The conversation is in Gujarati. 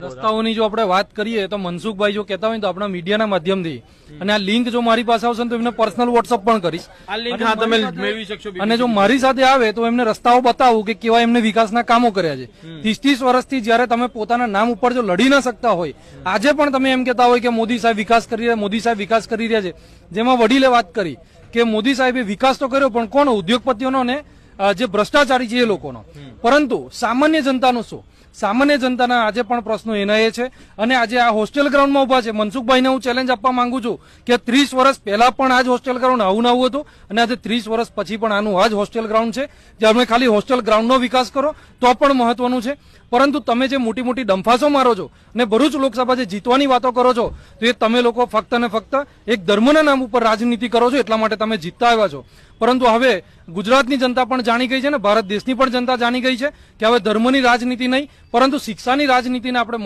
રસ્તાઓની જો આપણે વાત કરીએ તો મનસુખભાઈ જો કહેતા હોય તો આપણા મીડિયાના માધ્યમથી અને આ લિંક જો મારી પાસે આવશે તો એમને પર્સનલ વોટ્સઅપ પણ કરીશ. આ લિંક હા તમે મેળવી શકશો. અને જો મારી સાથે આવે તો એમને રસ્તાઓ બતાવું કે કેવા એમને વિકાસના કામો કર્યા છે. 30 વર્ષથી જયારે તમે પોતાના નામ ઉપર જો લડી ન શકતા હોય, આજે પણ તમે એમ કહેતા હોય કે મોદી સાહેબ વિકાસ કરી રહ્યા, મોદી સાહેબ વિકાસ કરી રહ્યા છે, જેમાં વડીલે વાત કરી કે મોદી સાહેબે વિકાસ તો કર્યો પણ કોનો? ઉદ્યોગપતિઓનો અને જે ભ્રષ્ટાચારી છે એ લોકોનો. પરંતુ સામાન્ય જનતાનું શું? સામાન્ય જનતાના આજે પણ પ્રશ્નો એના એ છે. અને આજે આ હોસ્ટેલ ગ્રાઉન્ડમાં ઉભા છે. મનસુખભાઈને હું ચેલેન્જ આપવા માંગુ છું કે 30 વર્ષ પહેલા પણ આ જ હોસ્ટેલ ગ્રાઉન્ડ આવું નવું હતું અને આજે 30 વર્ષ પછી પણ આનું આ જ હોસ્ટેલ ગ્રાઉન્ડ છે. જે અમે ખાલી હોસ્ટેલ ગ્રાઉન્ડનો વિકાસ કરો તો પણ મહત્વનું છે. પરંતુ તમે જે મોટી મોટી ડંફાસો મારો છો અને ભરૂચ લોકસભા જે જીતવાની વાતો કરો છો તો એ તમે લોકો ફક્ત ને ફક્ત એક ધર્મના નામ ઉપર રાજનીતિ કરો છો, એટલા માટે તમે જીતતા આવ્યા છો. પરંતુ હવે ગુજરાતની જનતા પણ જાણી ગઈ છે ને ભારત દેશની પણ જનતા જાણી ગઈ છે કે હવે ધર્મની રાજનીતિ નહીં પરંતુ શિક્ષાની રાજનીતિને આપણે